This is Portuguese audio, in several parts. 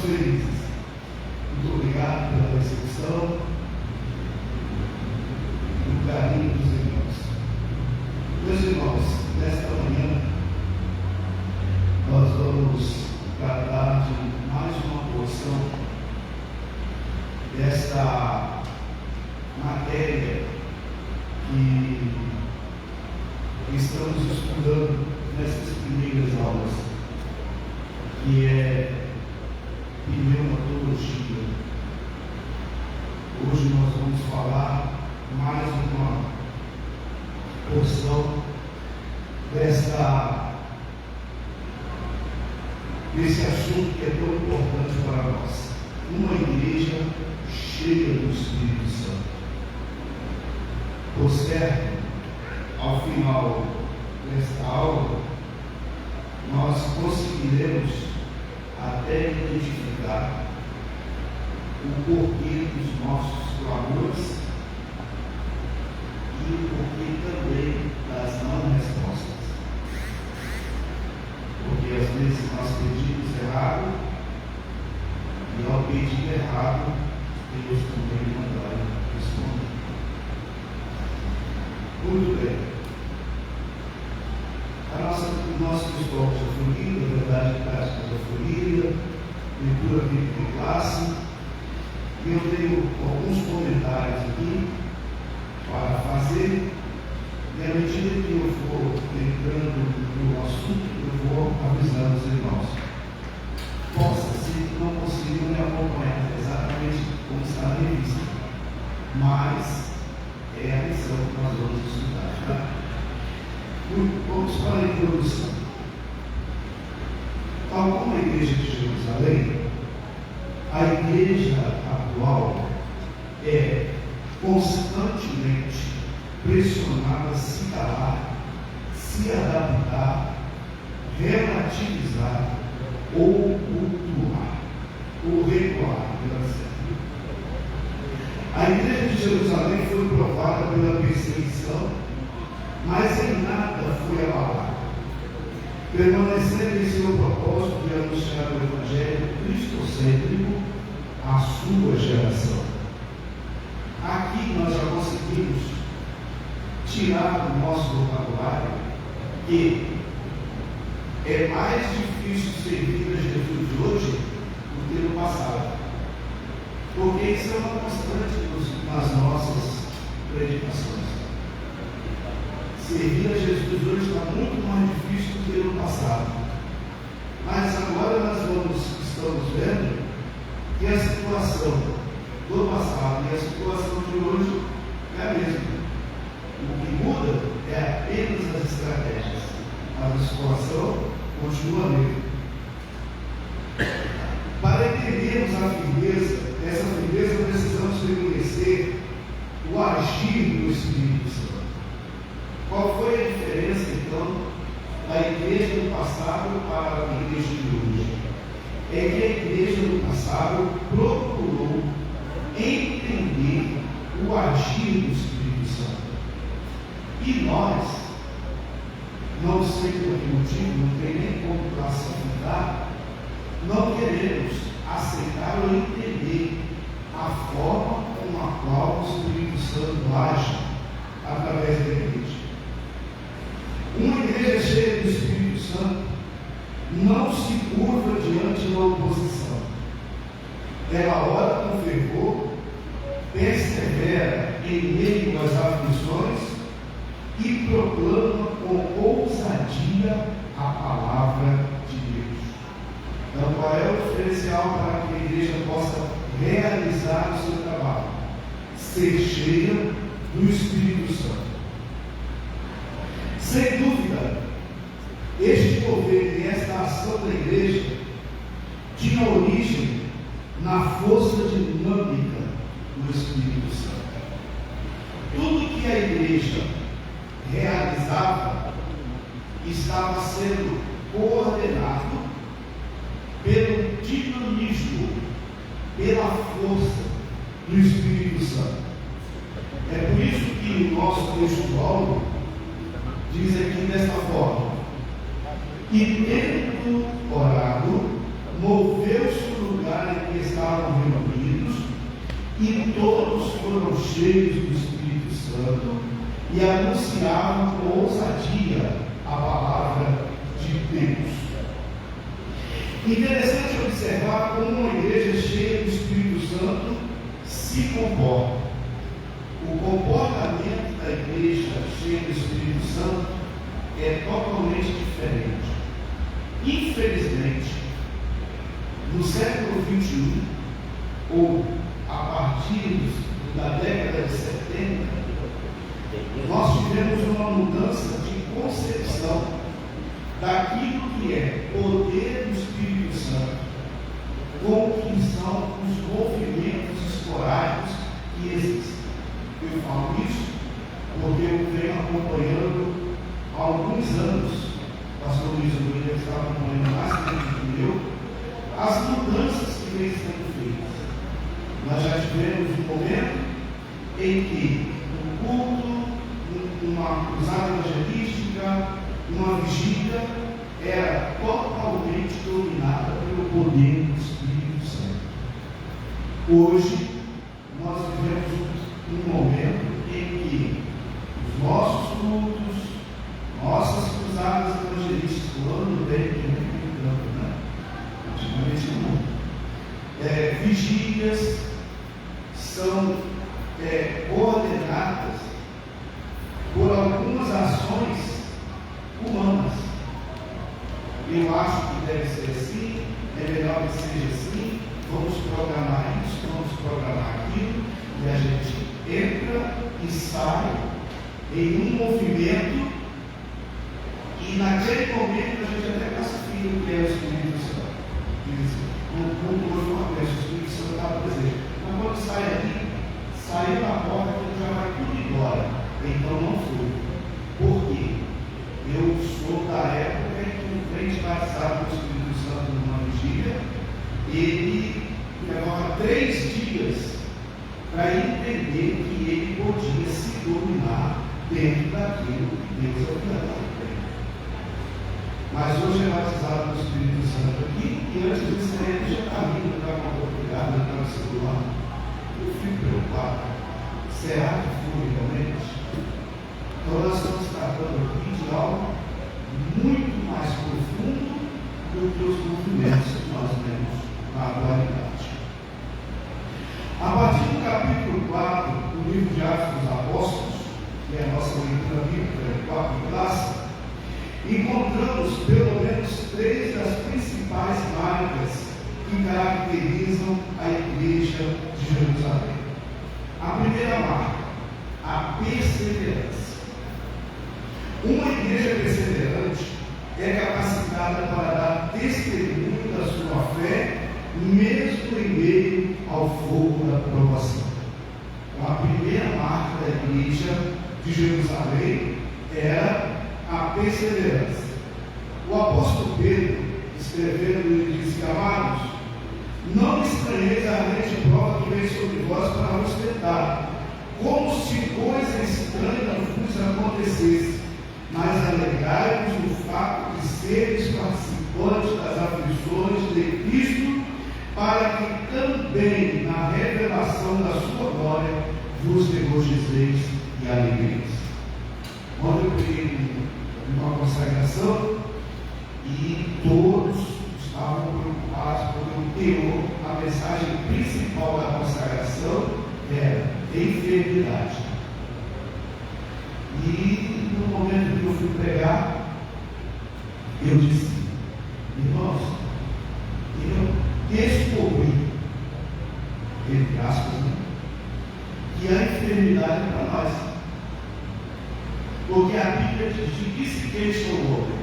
felizes. Muito obrigado pela recepção, pelo carinho dos irmãos. Meus irmãos, nesta manhã, nós vamos tratar de mais uma porção desta matéria que estamos estudando nessas primeiras aulas, que é pneumatologia. Hoje nós vamos falar mais uma porção desse assunto que é tão importante para nós. Uma igreja cheia do Espírito Santo. Por certo, ao final desta aula, nós conseguiremos até identificar o porquê dos nossos clamores e o porquê também das não respostas. Porque às vezes nós pedimos errado e ao pedir errado, Deus também não vai responder. Muito bem. O nosso pessoal já foi lido, a verdade prática já foi lida, leitura bíblica em classe. E eu tenho alguns comentários aqui para fazer, e à medida que eu for entrando no assunto, eu vou avisando os irmãos. Possa ser que não consigam me acompanhar exatamente como está na revista, mas é a lição que nós vamos estudar. Tá? Vamos para a introdução. Tal como a igreja de Jerusalém, a igreja atual é constantemente pressionada a se calar, se adaptar, relativizar ou cultuar, ou recuar pela certa. A igreja de Jerusalém foi provada pela perseguição, mas em nada foi abalada, permanecendo em seu propósito de anunciar o Evangelho cristocêntrico à sua geração. Aqui nós já conseguimos tirar do nosso vocabulário que é mais difícil servir a Jesus hoje do que no passado, porque isso é uma constante nas nossas predicações. Servir a Jesus hoje está muito mais difícil do que no passado. Mas agora nós estamos vendo que a situação do passado e a situação de hoje é a mesma. O que muda é apenas as estratégias. A situação continua a mesma. Para entendermos a firmeza, essa firmeza precisamos reconhecer o agir do Espírito Santo. Qual foi a diferença, então, da igreja do passado para a igreja de hoje? É que a igreja do passado procurou entender o agir do Espírito Santo. E nós, não sei por que motivo, não tem nem como classificar, não queremos aceitar ou entender a forma com a qual o Espírito Santo age através da igreja. Uma igreja cheia do Espírito Santo não se curva diante da oposição. Ela ora com fervor, persevera em meio às aflições e proclama com ousadia a palavra de Deus. Então, qual é o diferencial para que a igreja possa realizar o seu trabalho? Ser cheia do Espírito Santo. Sem dúvida, este governo e esta ação da igreja tinha origem na força dinâmica do Espírito Santo. Tudo que a igreja realizava estava sendo coordenado pelo dinamismo, pela força do Espírito Santo. É por isso que o nosso textual diz aqui desta forma: e tendo orado, moveu-se o lugar cheios do Espírito Santo e anunciavam com ousadia a palavra de Deus. Interessante observar como uma igreja cheia do Espírito Santo se comporta. O comportamento da igreja cheia do Espírito Santo é totalmente diferente. Infelizmente, no século XXI, ou a partir da década de 70, nós tivemos uma mudança de concepção daquilo que é poder do Espírito Santo, com o que são os movimentos esporádicos que existem. Eu falo isso porque eu venho acompanhando há alguns anos, o pastor Luiz William está acompanhando mais tempo que eu, as mudanças que vêm sendo feitas. Nós já tivemos um momento em que um culto, uma cruzada evangelística, uma vigília era totalmente dominada pelo poder do Espírito Santo. Hoje, nós vivemos um momento em que os nossos cultos, nossas cruzadas evangelísticas, falando bem, que não é tanto, né? Antigamente não. Vigílias são coordenadas por algumas ações humanas. Eu acho que deve ser assim, é melhor que seja assim, vamos programar isso, vamos programar aquilo, e a gente entra e sai em um movimento, e naquele momento a gente até classifica o que é o Espírito Santo. Como hoje uma vez, o Espírito Santo está presente. Mas quando sai ali, saiu na porta, que já vai tudo embora. Então não foi. Por quê? Eu sou da época em que um crente batizado do Espírito Santo numa vigília, ele levava 3 dias para entender que ele podia se dominar dentro daquilo que Deus havia dado para ele. Mas hoje é batizado do Espírito Santo aqui, e antes de sair ele já está vindo para uma oportunidade, está no celular. Eu fico preocupado. Será que foi realmente? Então nós estamos tratando aqui de algo muito mais profundo do que os movimentos que nós temos na atualidade. A partir do capítulo 4 do livro de Atos dos Apóstolos, que é a nossa leitura bíblica, 4 classes, encontramos pelo menos 3 das principais marcas que caracterizam a igreja de Jerusalém. A primeira marca, a perseverança. Uma igreja perseverante é capacitada para dar testemunho da sua fé, mesmo em meio ao fogo da provação. Então, a primeira marca da igreja de Jerusalém era a perseverança. O apóstolo Pedro, escrevendo, ele disse: amados, não estranheis a ardente prova que vem sobre vós para vos tentar, como se coisa estranha vos acontecesse, mas alegrai-vos no fato de seres participantes das aflições de Cristo, para que também na revelação da sua glória vos regozijeis e alegreis. Ontem eu peguei uma consagração e todos estavam preocupados porque o teor, a mensagem principal da consagração era enfermidade. E no momento que eu fui pregar, eu disse: irmãos, eu descobri, entre aspas, né, que a enfermidade é para nós. Porque a Bíblia diz: de que se queixa o homem?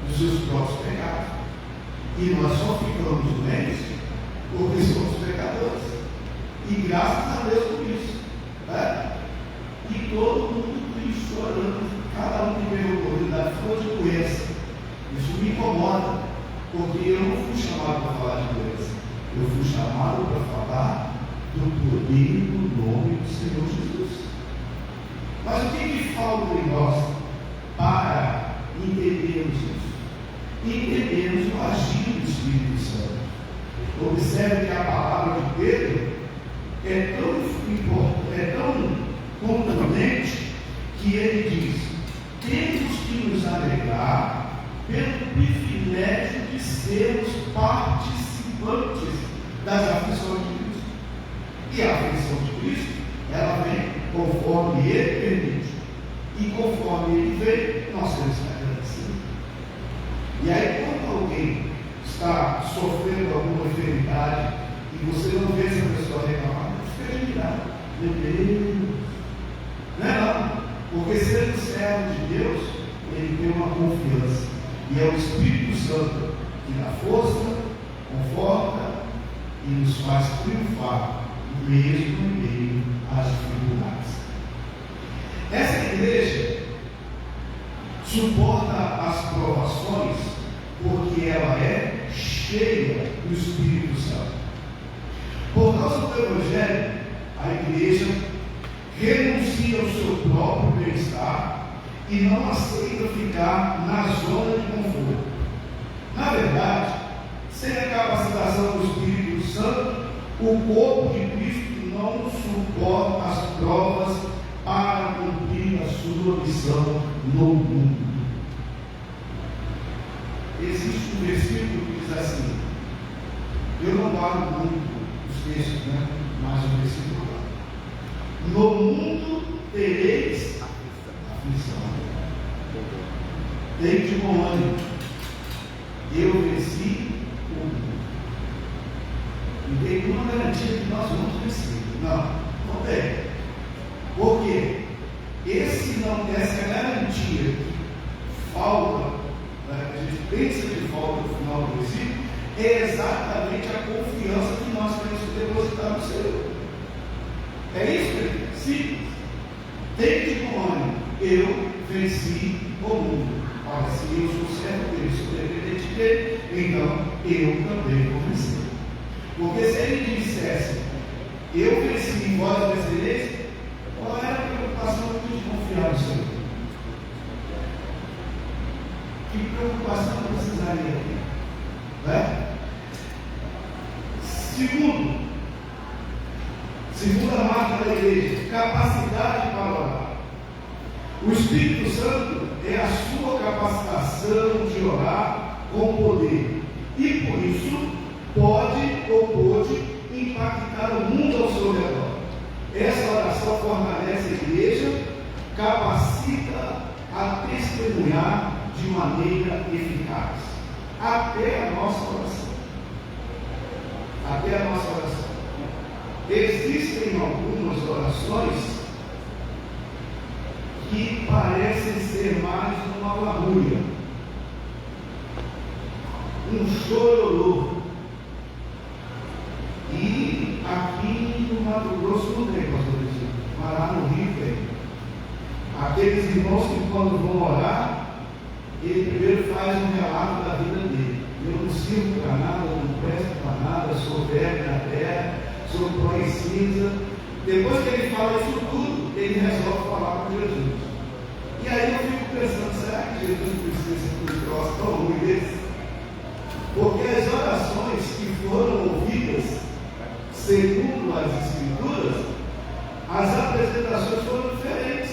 Dos seus próprios pecados. E nós só ficamos doentes porque somos pecadores. E graças a Deus por isso. Né? E todo mundo triste, chorando, cada um que veio a oportunidade ficou de doença. Isso me incomoda, porque eu não fui chamado para falar de doença. Eu fui chamado para falar do poder do nome do Senhor Jesus. Mas o que falta em nós para entendermos isso? Entendermos o agir do Espírito Santo. Observe que a palavra de Pedro é tão importante é tão contundente que ele diz: temos que nos alegrar pelo privilégio de sermos participantes das aflições de Cristo. E a aflição de Cristo, ela vem conforme Ele permite. E conforme Ele vem, nós temos que agradecer. E aí, quando alguém está sofrendo alguma enfermidade e você não vê essa pessoa reclamar, fica admirado. Meu Deus! Não é não. Porque sendo servo de Deus, ele tem uma confiança. E é o Espírito Santo que dá força, conforta e nos faz triunfar, mesmo em meio às dificuldades. Essa igreja suporta as provações porque ela é cheia do Espírito Santo. Por causa do Evangelho, a igreja renuncia ao seu próprio bem-estar e não aceita ficar na zona de conforto. Na verdade, sem a capacitação do Espírito Santo, o corpo de Cristo não suporta as provas para cumprir a sua missão no mundo. Existe um versículo que diz assim, eu não guardo muito os textos, mas o versículo lá. No mundo tereis aflição. Tem de bom ânimo. Eu venci o mundo. Não tem nenhuma garantia que nós vamos vencer. Não tem. Por quê? Essa garantia que falta, a gente pensa que falta no final do versículo, é exatamente a confiança que nós temos que depositar no Senhor. É isso, querido? Simples. Tem de bom ânimo. Eu venci o mundo. Olha, se eu sou servo dele, sou dependente dele, então eu também vou vencer. Porque se ele dissesse, eu venci e vós vencereis, qual era a preocupação de confiar no Senhor? Que preocupação precisaria ter? Né? Segunda marca da igreja, capacidade para orar. O Espírito Santo é a sua capacitação de orar com poder. E por isso pode ou pôde impactar o mundo ao seu redor. Essa oração fortalece a igreja, capacita a testemunhar de maneira eficaz. Até a nossa oração. Até a nossa oração. Existem algumas orações que parecem ser mais uma lamúria, um chororô. E aqui no Mato Grosso não tem, pastor Luciano, mas lá no Rio tem. Aqueles irmãos que quando vão orar, ele primeiro faz um relato da vida dele. Eu não sirvo para nada, eu não presto para nada, sou velho na terra, sou pó e cinza. Depois que ele fala isso tudo, ele resolve falar com Jesus. E aí eu fico pensando, será que Jesus precisa ser um troço tão ruim desse? Porque as orações que foram ouvidas, segundo as Escrituras, as apresentações foram diferentes.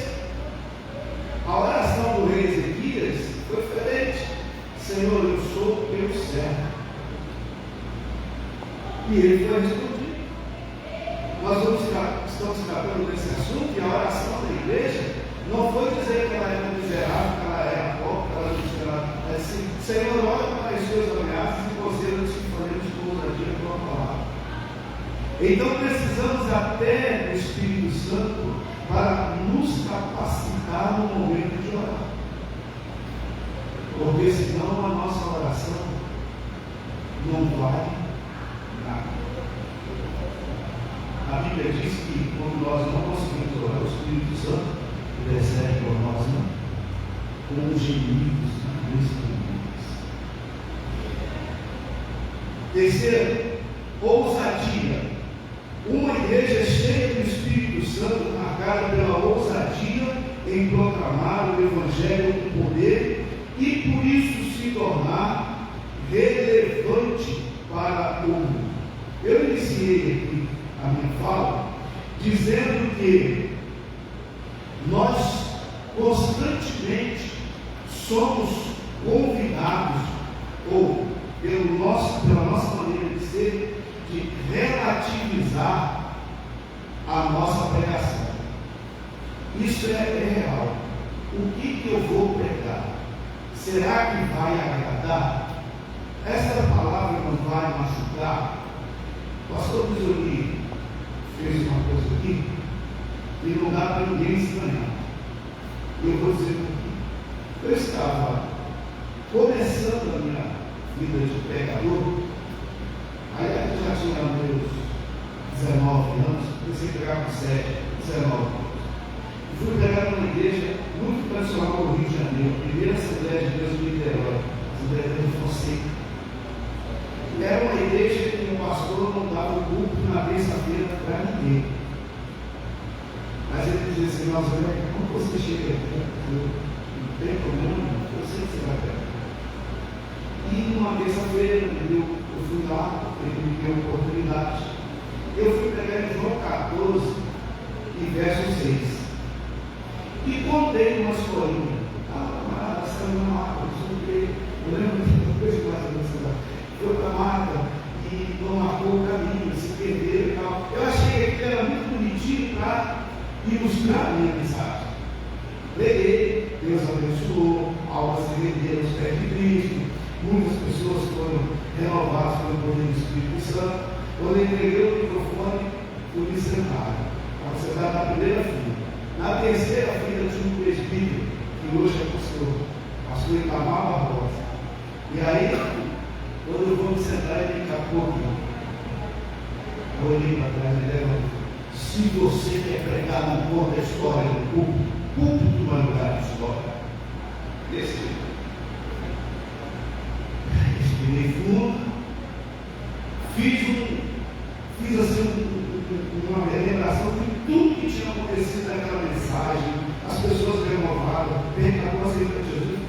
A oração do rei Ezequias foi diferente. Senhor, eu sou teu servo. E ele foi respondido. Nós estamos tratando desse assunto e a oração da igreja não foi dizer que ela era miserável, que ela era pobre, que ela era miserável. É assim, Senhor, olha para as suas ameaças e considera-nos que faremos com ousadia a tua palavra. Então precisamos até do Espírito Santo para nos capacitar no momento de orar. Porque senão a nossa oração não vale nada. A Bíblia diz que quando nós não conseguimos orar, o Espírito Santo intercede por nós, com gemidos inexprimíveis. Terceiro, ousadia. Uma igreja cheia do Espírito Santo, marcada pela ousadia em proclamar o Evangelho com poder e por isso se tornar relevante para o mundo. Eu iniciei aqui a minha fala dizendo que nós constantemente somos convidados, ou pela nossa maneira de ser, de relativizar a nossa pregação. Isso é real. O que eu vou pregar? Será que vai agradar? Essa palavra não vai machucar? O pastor Bisoli fez uma coisa aqui e não dá para ninguém estranhar. Eu vou dizer por quê. Eu estava começando a minha vida de pregador, aí eu já tinha meus 19 anos, comecei a pregar com 7, 19 anos. Fui pregar numa igreja muito tradicional no Rio de Janeiro, a primeira Assembleia de Deus do Niterói, Assembleia de Deus Fonseca. Era uma igreja que o pastor não dava o culto na terça-feira para ninguém. Mas ele dizia assim: nossa, como você chega aqui? Não tem problema, eu sei que você vai pregar. E numa terça-feira eu fui lá, ele me deu uma oportunidade. Eu fui pregar em João 14, e verso 6. E contei uma historinha. Camarada, saiu na mata, não sei o quê. Eu lembro de uma coisa mais ou menos. Foi para a mata e não marcou o caminho, se perderam e tal. Eu achei que era muito bonitinho para ilustrar a minha mensagem. Preguei, Deus abençoou, almas se renderam aos pés de Cristo, muitas pessoas foram renovadas pelo poder do Espírito Santo. Quando eu entreguei o microfone, fui me sentar. Estava sentado na primeira fila. Na terceira fila tinha um presbítero, que hoje é pastor Itamar Barbosa. E aí, quando eu vou me sentar, ele me capou aqui. Eu olhei para trás e ele falou: se você quer pregar, não conta a história do púlpito não é lugar de história. Desse jeito. Respirei fundo, fiz assim uma relembração de tudo que tinha acontecido naquela mensagem, as pessoas renovadas, perguntaram a Senhor de Jesus: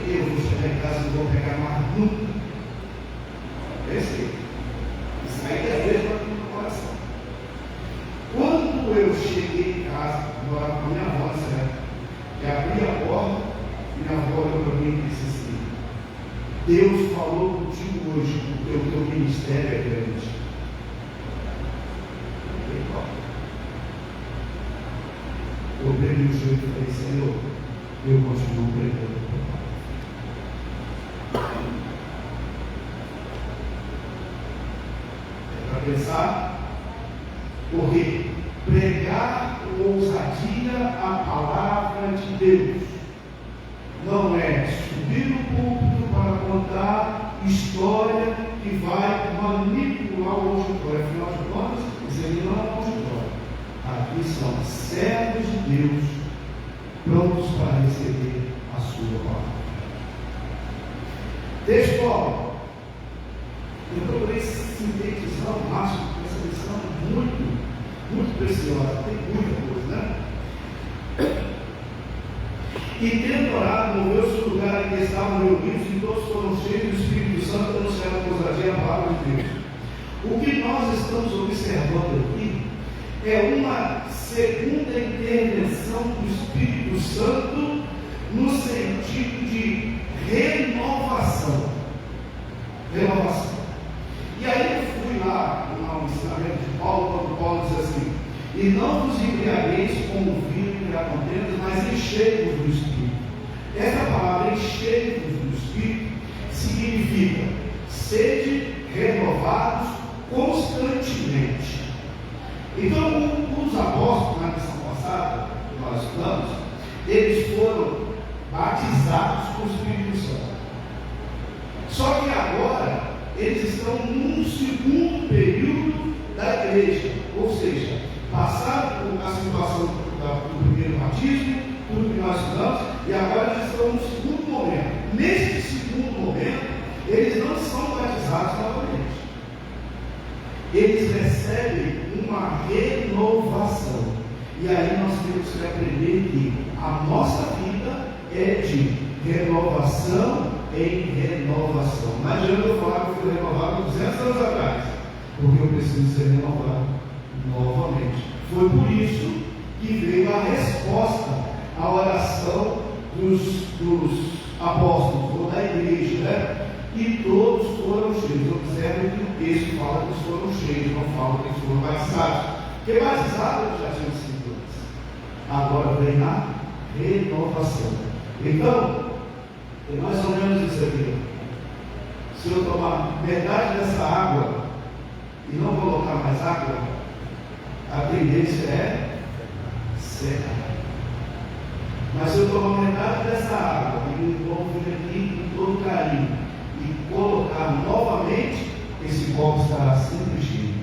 eu vou chegar em casa e não vou pegar mais nunca. Pensei, isso aí é mesmo aqui no coração. Quando eu cheguei em casa, morava com a minha avó, que abri a porta e minha avó olhou para mim e disse assim: Deus falou contigo hoje, porque o teu ministério é grande. Eu peguei o joelho e falei: Senhor, eu continuo pregando. É para pensar, porque pregar com ousadia a palavra de Deus não é subir no púlpito para contar história que vai manipular o auditório. Afinal de contas, isso aqui não é um auditório. Aqui são servos de Deus prontos para receber a sua palavra. Textual. Eu procurei sintetizar o máximo, porque essa lição é muito, muito preciosa. Tem muita coisa, né? E tendo orado, moveu-se o lugar em que estavam reunidos, e todos foram cheios do Espírito Santo, anunciando com ousadia a palavra de Deus. O que nós estamos observando aqui é uma segunda intervenção do Espírito Santo no sentido de renovação. Renovação. E aí eu fui lá no ensinamento de Paulo, quando Paulo diz assim: e não vos embriagueis com o vinho que há contendas, mas enchei-vos do Espírito. Essa palavra enchei-vos do Espírito significa sede renovados constantemente. Então, os apóstolos, na lição passada, que nós estudamos, eles foram batizados com o Espírito Santo. Só que agora, eles estão num segundo período da igreja, ou seja, passaram por a situação do primeiro batismo, tudo que nós estudamos, e agora eles estão no segundo momento. Neste segundo momento, eles não são batizados novamente. Eles recebem uma renovação. E aí nós temos que aprender que a nossa vida é de renovação em renovação. Não adianta eu falar que eu fui renovado 200 anos atrás, porque eu preciso ser renovado novamente. Foi por isso que veio a resposta à oração dos apóstolos, ou da igreja, né? E todos foram cheios. Observe que o texto fala que eles foram cheios, não fala que eles foram batizados. Porque batizados eles já tinham sido antes. Agora vem a renovação. Então, é mais ou menos isso aqui. Se eu tomar metade dessa água e não colocar mais água, a tendência é secar. Mas se eu tomar metade dessa água e vir aqui com todo carinho e colocar novamente, esse copo estará sempre cheio.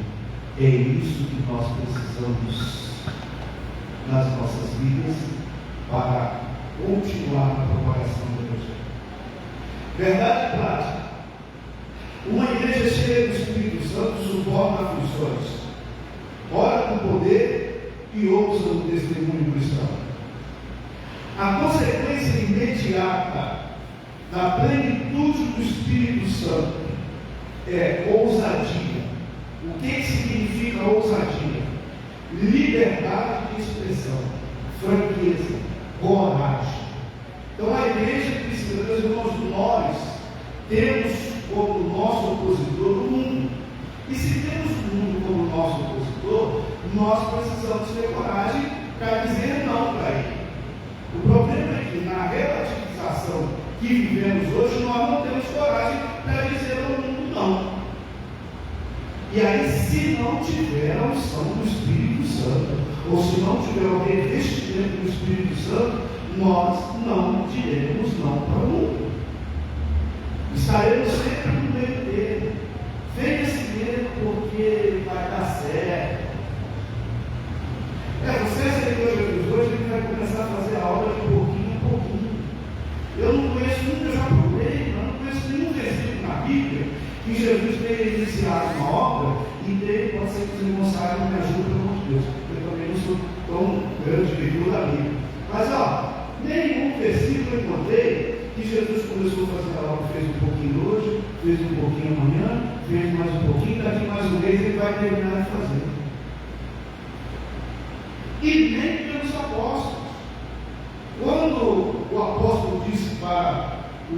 É isso que nós precisamos nas nossas vidas para continuar na propagação do Evangelho. Verdade prática. Uma igreja cheia do Espírito Santo suporta aflições, ora com poder e ouça o testemunho cristão. A consequência imediata da plenitude do Espírito Santo é ousadia. O que significa ousadia? Liberdade de expressão, franqueza, coragem. Então a igreja precisa, meus irmãos, nós temos como nosso opositor o mundo. E se temos o mundo como nosso opositor, nós precisamos ter coragem para dizer não para ele. O problema é que na relativização que vivemos hoje, nós não temos coragem para dizer ao mundo não. E aí, se não tiver a unção do Espírito Santo, ou se não tiver o revestimento do Espírito Santo, nós não diremos não para o mundo. Estaremos sempre no meio dele. Venha seguir porque vai dar certo. Você aceitou Jesus hoje, ele vai começar a fazer a obra de pouquinho em pouquinho. Eu não conheço nunca, eu já procurei, eu não conheço nenhum versículo na Bíblia que Jesus tenha iniciado uma obra e dele pode ser que os irmãos saibam, me ajuda, pelo amor de Deus. Eu também não sou tão grande leitor da Bíblia. Mas nenhum versículo eu encontrei que Jesus começou a fazer a obra, fez um pouquinho hoje, fez um pouquinho amanhã, fez mais um pouquinho, daqui mais um mês ele vai terminar de fazer. E nem pelos apóstolos. Quando o apóstolo disse para o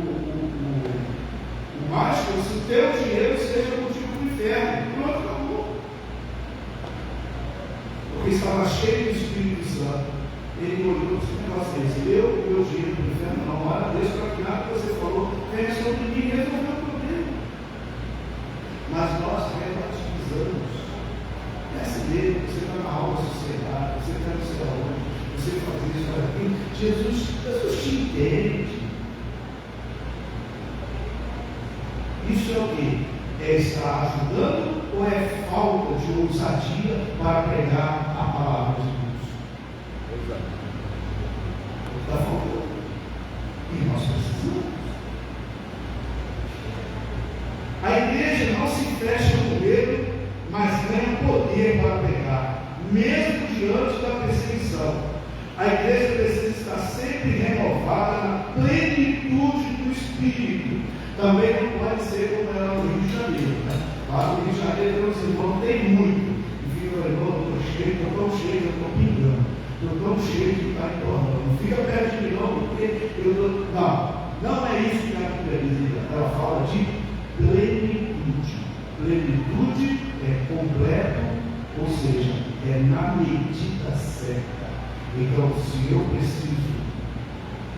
mágico, se o teu dinheiro seja motivo do inferno, pronto, acabou. Porque estava cheio do Espírito Santo. Ele olhou esse negócio desse, eu o meu dinheiro do inferno, não, ora, Deus, para que nada que você falou venha sobre mim e resolver o problema. Mas nós relativizamos. Essa dele, você está na alta sociedade, você está no céu onde, você faz isso, faz aquilo. Jesus te entende. Isso é o que? É estar ajudando ou é falta de ousadia para pregar a palavra de Deus? Está faltando. E nós precisamos. A igreja não se fecha no medo, mas ganha poder para pregar, mesmo diante da perseguição. A igreja precisa estar sempre renovada na plenitude do Espírito. Também não pode ser como era no Rio de Janeiro. Lá no Rio de Janeiro, os irmãos têm muito. E fica falando, estou cheio, estou tão cheio, eu estou pingando. Estou tão cheio que está entornando. Não fica perto de mim não, porque eu estou... Não é isso que a Bíblia diz. Ela fala de plenitude. Plenitude é completo, ou seja, é na medida certa. Então, se eu preciso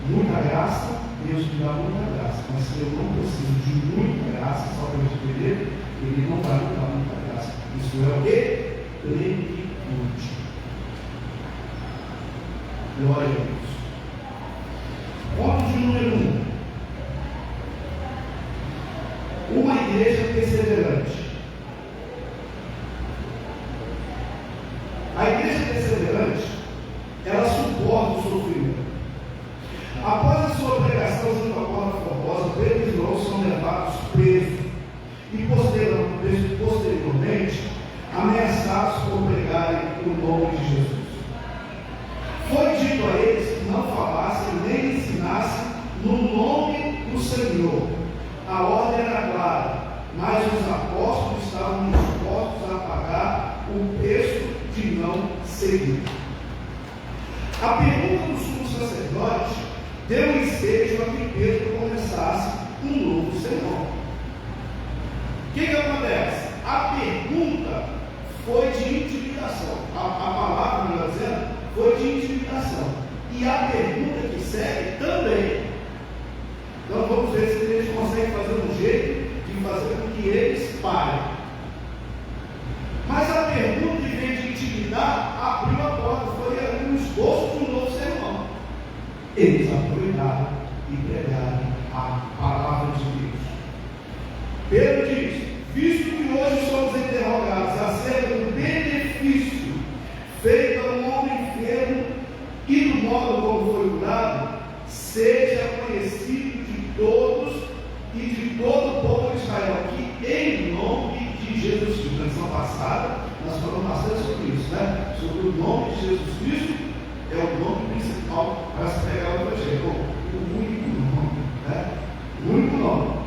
muita graça, Deus me dá muita graça. Mas se eu não preciso de muita graça, só para eu entender, Ele não vai me dar muita graça. Isso é o quê? Plenitude. Glória a Deus. Ponto de número 1. Uma igreja perseverante. A igreja perseverante, ela suporta o sofrimento. Após a sua pregação junto à porta formosa, Pedro e João são levados presos e posteriormente ameaçados por pregarem o nome de Jesus. Foi dito a eles que não falassem nem ensinassem no nome do Senhor. A ordem era clara, mas os apóstolos estavam dispostos a pagar o preço seguir. A pergunta do sumo sacerdote deu ensejo a que Pedro começasse um novo sermão. O que acontece? A pergunta foi de intimidação. A palavra, melhor dizendo, foi de intimidação. E a pergunta que segue também. Então vamos ver se a gente consegue fazer um jeito de fazer com que eles parem. Mas a pergunta, em vez de intimidar, abriu a porta, foi um esboço de um novo sermão. Eles aproveitaram e pregaram a palavra de Deus. Pedro diz: visto que hoje somos interrogados acerca do benefício feito a um homem enfermo e do modo como foi curado, seja conhecido de todos e de todo o povo de Israel, que em nome de Jesus Cristo, na lição passada, nós falamos bastante sobre isso, né? Sobre o nome de Jesus Cristo, é o nome principal para se pegar o Evangelho, o único nome, né? O único nome.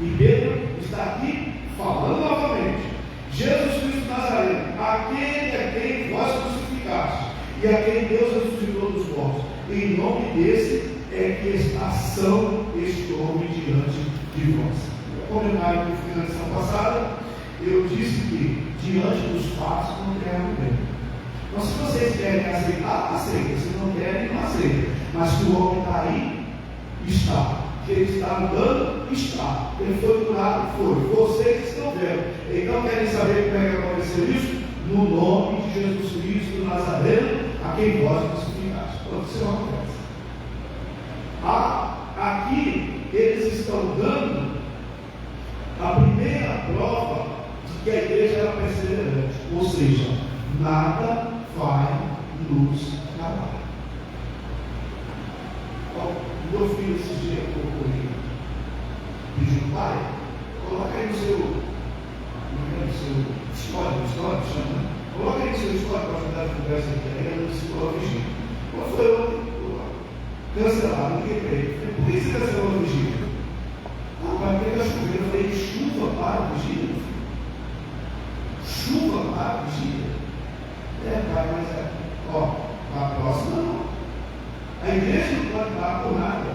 E Pedro está aqui falando novamente: Jesus Cristo Nazareno, aquele a quem vós crucificaste e a quem Deus ressuscitou dos mortos, em nome desse é que está são este homem diante de vós. No comentário que eu fiz na lição passada, eu disse que diante dos fatos não tem argumento. Então, se vocês querem aceitar, aceitem. Se não querem, não aceitem. Mas se o homem está aí, está. Que ele está andando, está. Ele foi curado, foi. Vocês estão vendo. Então, querem saber como é que aconteceu isso? No nome de Jesus Cristo Nazareno, a quem vós crucificaste. Pronto, isso acontece. Aqui, eles estão dando a primeira prova de que a igreja era perseverante. Ou seja, nada vai nos calar. Meu filho esse dia pediu: pai, coloca aí no seu histórico, chama, coloca aí no seu histórico para ajudar a conversa aqui, aí eu disse: coloca vigília. Qual foi ontem? Cancelado, não quebrei. Por que você cancelou a vigília? Ah, pai, porque está chovendo. Eu falei: chuva para a vigília? Chuva para a vigília? Pai, mas a próxima não. A igreja não pode dar por nada.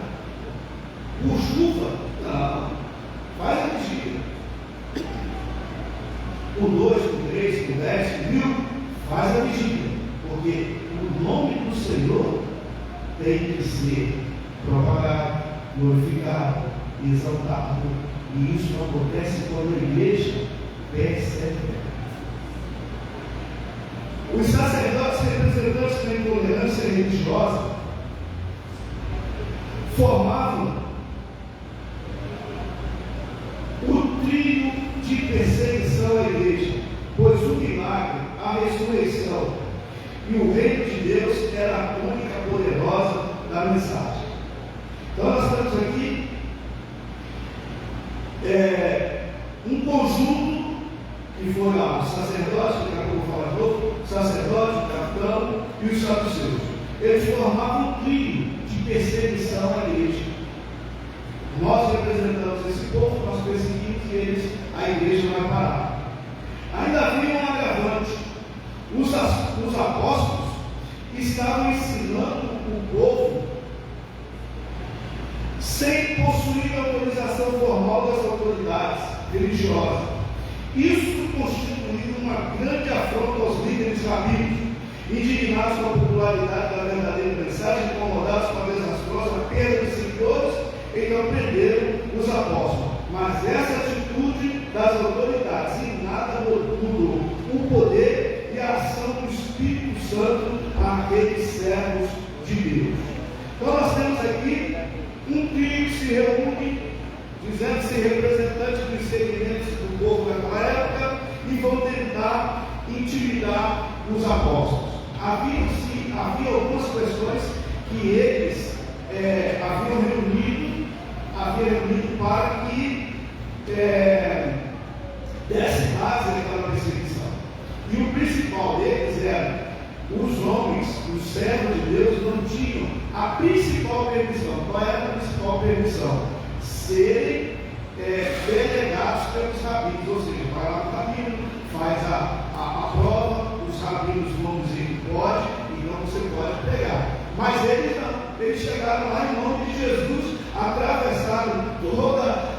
Por chuva? Não. Faz a vigília. Por 2, por 3, por 10, por 1000, faz a vigília. Porque o nome do Senhor tem que ser propagado, glorificado, exaltado. E isso acontece quando a igreja persevera. Os sacerdotes representantes da intolerância religiosa formavam o trio de perseguição à igreja, pois o milagre, a ressurreição e o reino de Deus era a única poderosa da mensagem. Então nós temos aqui um conjunto que foi lá, o sacerdote, daqui a pouco fala de novo, o sacerdote, o capitão e os saduceus. Eles formavam um trio de perseguição à igreja. Nós representamos esse povo, nós perseguimos e eles, a igreja vai parar. Ainda havia um agravante: os apóstolos estavam ensinando o povo sem possuir a autorização formal das autoridades religiosas. Isso constituiu uma grande afronta aos líderes rabínicos, indignados com a popularidade da verdadeira mensagem, incomodados com a desastrosa perda de seguidores, então prenderam os apóstolos. Mas essa atitude das autoridades em nada mudou o poder e a ação do Espírito Santo àqueles servos de Deus. Então nós temos aqui um trio que se reúne, dizendo-se representante dos segmentos do povo daquela época, e vão tentar intimidar os apóstolos. Havia algumas questões que eles haviam reunido para que desse base àquela perseguição. E o principal deles era: os homens, os servos de Deus, não tinham a principal permissão. Qual era a principal permissão? Serem delegados pelos rabinos, ou seja, vai lá no rabino, faz a prova, os rabinos vão dizer eles chegaram lá em nome de Jesus, atravessaram toda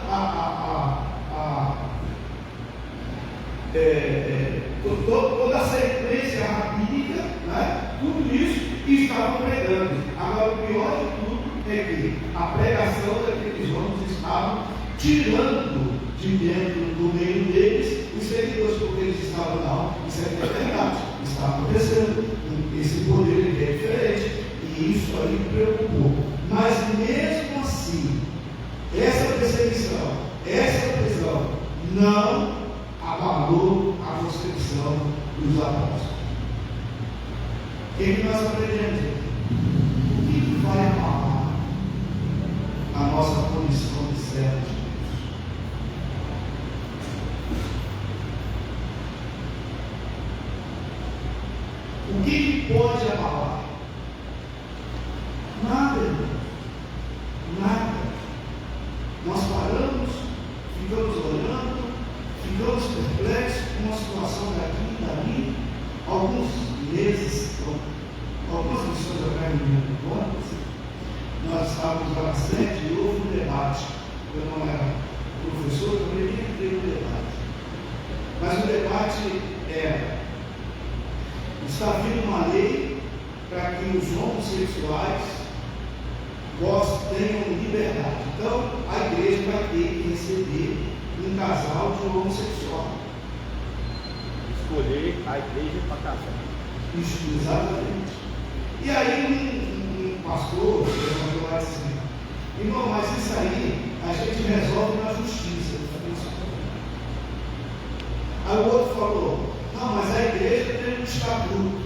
toda a sequência rabínica, né? Tudo isso, e estavam pregando. Agora, o pior de tudo é que a pregação daqueles homens estavam tirando de dentro do meio deles os seguidores, porque eles estavam, não, isso é verdade, está acontecendo, esse poder é diferente, e isso aí preocupou. Mas mesmo assim, essa perseguição, essa prisão, não abalou a concepção dos apóstolos. O que nós aprendemos aqui? O que vai abalar a nossa condição de servo de Deus? O que pode abalar? Nada, irmão. Nada. Nós paramos, ficamos olhando, ficamos perplexos com uma situação daqui e dali. Alguns meses, algumas missões atrás do meu nós estávamos lá na sede e houve um debate. Eu não era professor, eu também entrei no debate. Mas o debate era: está vindo uma lei para que os homossexuais tenham liberdade. Então, a igreja vai ter que receber um casal de homossexual. Escolher a igreja para casar. Isso, exatamente. E aí, um pastor levantou lá assim: irmão, mas isso aí a gente resolve na justiça. Aí o outro falou: não, mas a igreja tem um estatuto.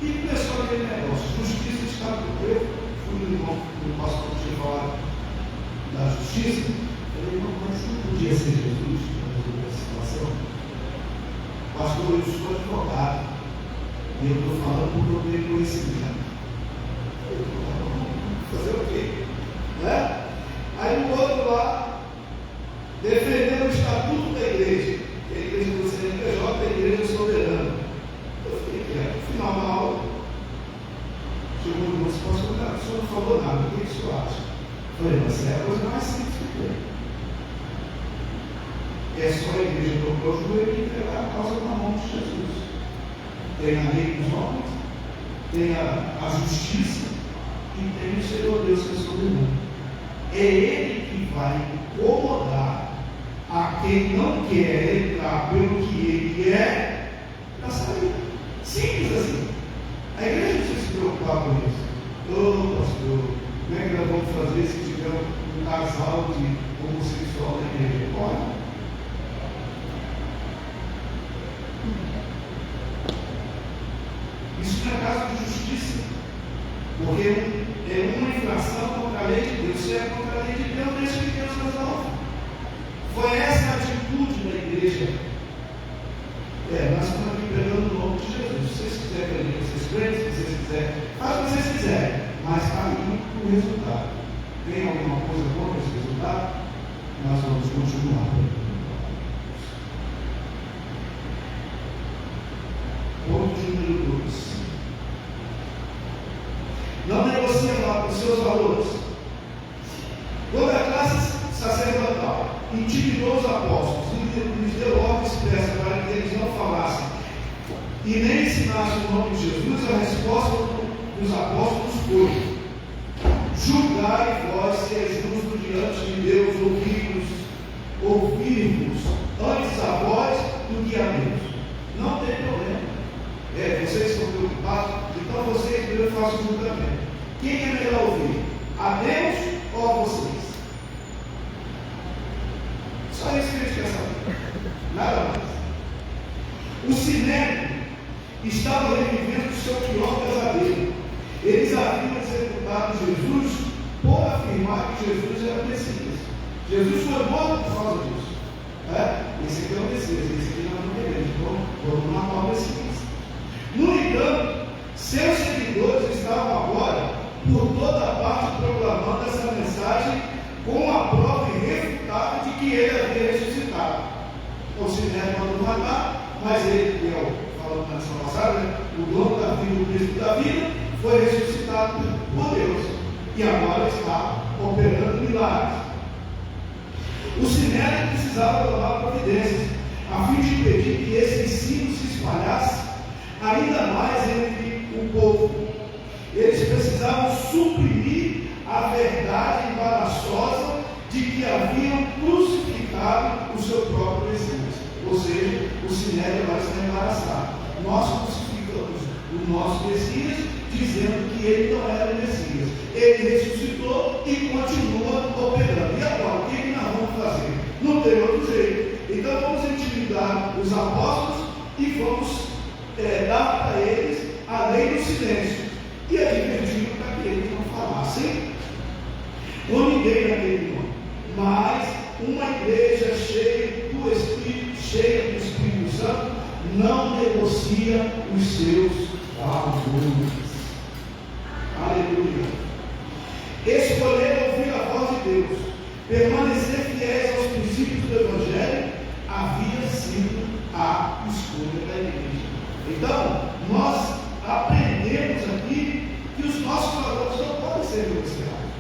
E começou aquele negócio: justiça e estatuto. Eu fui no irmão, o pastor que tinha falado da justiça. Eu falei: irmão, mas não podia ser Jesus para resolver essa situação? Pastor, eu sou advogado e eu estou falando porque eu tenho conhecimento. Fazer o quê? Né? Aí o outro lá defendendo o estatuto da igreja, que a igreja do CNPJ é a igreja soberana. Eu fiquei quieto. No final da aula, chegou o irmão, o senhor não falou nada, o que o senhor acha? Eu falei: mas é a coisa mais simples que tem. É só a igreja dobrar o joelho e entregar a causa na mão de Jesus. Tem a lei dos homens, tem a justiça e tem o Senhor Deus que é soberano. É Ele que vai incomodar a quem não quer entrar pelo que Ele é para sair. Simples assim. A igreja não precisa se preocupar com isso. Pastor, como é que nós vamos fazer se tiver um casal de homossexual na igreja? Pode. Isso não é caso de justiça, porque é uma infração contra a lei de Deus. Se é contra a lei de Deus, deixa que Deus resolve. Foi essa a atitude da igreja. Nós estamos aqui pregando o nome de Jesus. Se vocês quiserem, vocês creem, se vocês quiserem, faz o que vocês quiserem, mas está aí o resultado. Tem alguma coisa contra esse resultado? Nós vamos continuar. Ponto número 2. Não negocia com seus valores. Quando a classe sacerdotal intimidou os apóstolos e lhes deu ordem expressa para que eles não falassem e nem ensinassem o nome de Jesus, a resposta dos apóstolos foi: julgai vós se é justo diante de Deus ouvirmos antes a vós do que a Deus. Não tem problema. Vocês estão preocupados, então vocês primeiro façam o julgamento. Quem é melhor ouvir? A Deus ou a vocês? Só isso que a gente quer saber. Nada mais. O Sinédrio estava revivendo o seu pior pesadelo. Eles haviam executado Jesus por afirmar que Jesus era o Messias. Jesus foi morto por causa disso. Esse aqui é o Messias, esse aqui nós não queremos. Então, vamos matar o Messias. No entanto, seus seguidores estavam agora por toda parte proclamando essa mensagem com a prova irrefutável de que ele havia ressuscitado. O Sinédrio mandou matar, mas ele, falando na semana passada, o dono da vida, o Cristo da vida, foi ressuscitado por Deus. e agora está operando milagres. O Sinédrio precisava tomar providências a fim de impedir que esse ensino se espalhasse ainda mais entre o povo. Eles precisavam suprimir a verdade embaraçosa de que haviam crucificado o seu próprio Messias. Ou seja, o Sinédrio agora está embaraçado. Nós crucificamos o nosso Messias, dizendo que ele não era o Messias. Ele ressuscitou e continua operando. E agora, o que nós vamos fazer? Não tem outro jeito. Então vamos intimidar os apóstolos e vamos dar para eles a lei do silêncio. E advertindo para que eles não falassem com ninguém naquele nome. Mas uma igreja cheia do Espírito Santo não negocia os seus valores. Aleluia. Escolher ouvir a voz de Deus, permanecer fiéis aos princípios do Evangelho, havia sido a escolha da igreja. Então, nós aprendemos aqui que os nossos valores não podem ser negociados.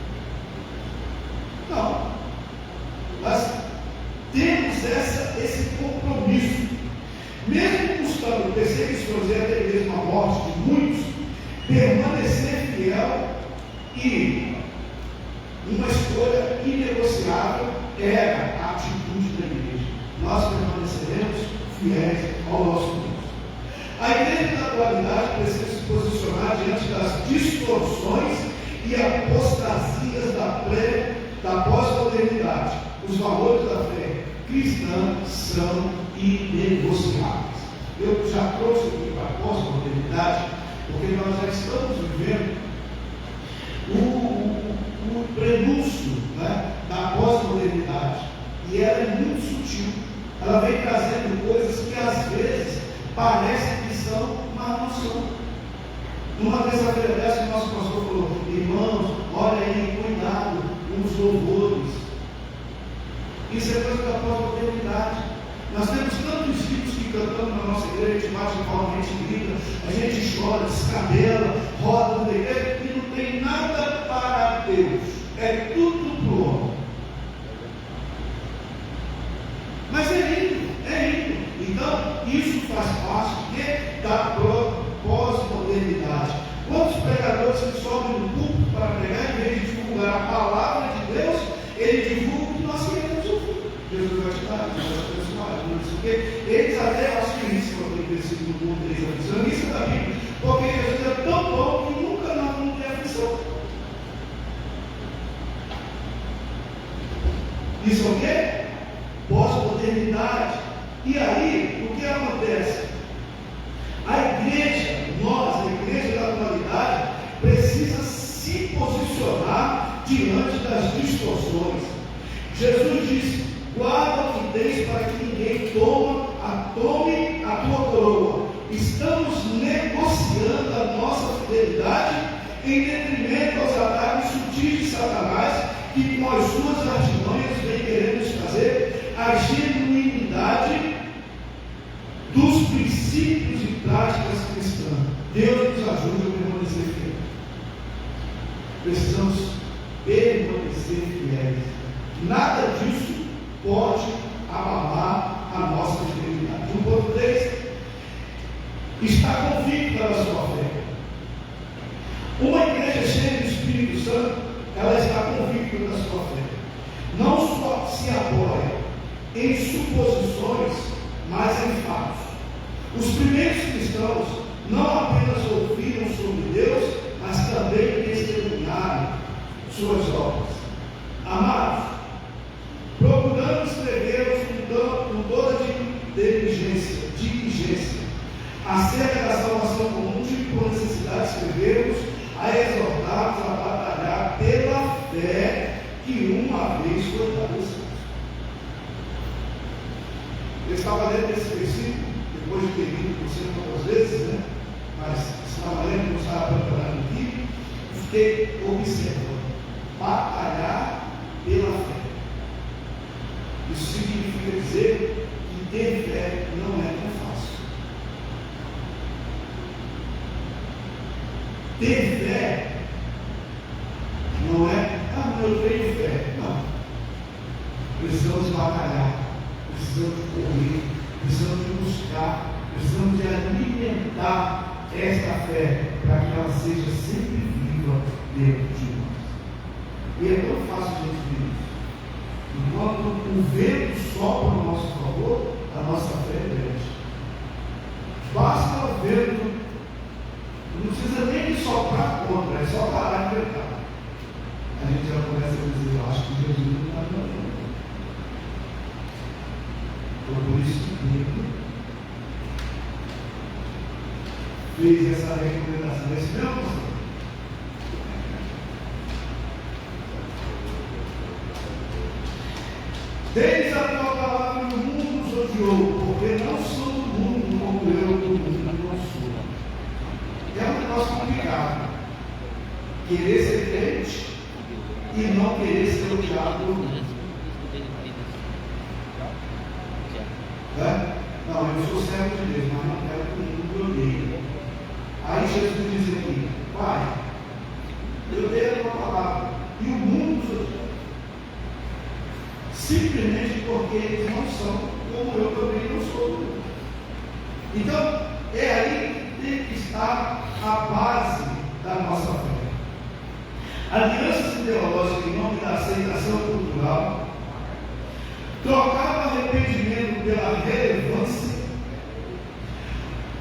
Não. Nós temos esse compromisso. Mesmo custando perseguições e até mesmo a morte de muitos, permanecer fiel e uma escolha inegociável era a atitude da igreja. Nós permaneceremos fiéis ao nosso Deus. A igreja da atualidade precisa se posicionar diante das distorções e apostasias da pós-modernidade. Os valores da fé cristã são inegociáveis. Eu já trouxe aqui para a pós-modernidade, porque nós já estamos vivendo o prenúncio, né, da pós-modernidade, e ela é muito sutil. Ela vem trazendo coisas que às vezes parecem que são, mas não são. Numa terça-feira dessa, o nosso pastor falou: irmãos, olha aí, cuidado com os louvores. Isso é coisa da pós-modernidade. Nós temos tantos hinos que cantamos na nossa igreja, a gente bate palma, a gente grita, a gente chora, descabela, roda na igreja, e não tem nada para Deus. É tudo para o homem. Mas é lindo, é lindo. Então, isso faz parte da pós-modernidade. Quantos pregadores que sobem no púlpito para pregar, em vez de divulgar a palavra de Deus, ele divulga o que nós queremos ouvir. Jesus vai te dar, Jesus vai te abençoar, não sei o quê. Eles até acham que isso é o versículo 1, 3, a visão. Isso é da Bíblia, porque Jesus é tão bom que nunca nós vamos ter aflição. Isso é o quê? Pós-modernidade. E aí, o que acontece? A igreja, nós, a igreja da atualidade, precisa se posicionar diante das distorções. Jesus disse: guarda o que tens para que ninguém tome a tua coroa. Estamos negociando a nossa fidelidade em detrimento aos ataques sutis de Satanás, que com as suas artimanhas vem querendo nos fazer a genuinidade dos princípios e práticas cristãs. Deus nos ajude a permanecer fiéis. Precisamos permanecer fiéis. Nada disso pode abalar a nossa fidelidade. O ponto 3: está convicta da sua fé. Uma igreja cheia do Espírito Santo, ela está convicta da sua fé. Não só se apoia em suposições, mas em fatos. Os primeiros cristãos não apenas ouviram sobre Deus, mas também testemunharam suas obras. Amados, procuramos escrever com toda diligência acerca da salvação comum, de por necessidade escrevermos, a exortar-nos a batalhar pela fé que uma vez foi dada aos santos. Eu estava lendo esse versículo, depois de ter lido por cima outras vezes, né? Mas estava lendo, não estava preparando aqui, e fiquei observando. Batalhar pela fé. Isso significa dizer que ter fé não é tão fácil. Ter fé eu tenho fé. Não. Precisamos batalhar, precisamos correr, precisamos buscar, precisamos de alimentar esta fé para que ela seja sempre viva dentro de nós. E é tão fácil de entender isso. Enquanto o vento sopra no nosso favor, a nossa fé é grande. Basta o vento, não precisa nem soprar contra, é só parar de ventar. A gente já começa a dizer, eu acho que Jesus não está dando. Então, por isso que Pedro fez essa recomendação. É isso mesmo, pastor? Deis a tua palavra que o mundo nos odiou, porque não sou do mundo como eu do mundo não sou. É um negócio complicado. Querer ser crente e não querer ser odiado do mundo. Não, eu sou servo de Deus, mas não quero que o mundo me odeie. Aí Jesus diz aqui, Pai, eu dei a tua palavra e o mundo nos odiou. Simplesmente porque eles não são como eu também não sou. Então, é aí que tem que estar a base da nossa fé. Alianças ideológicas em nome da aceitação cultural, trocar o arrependimento pela relevância,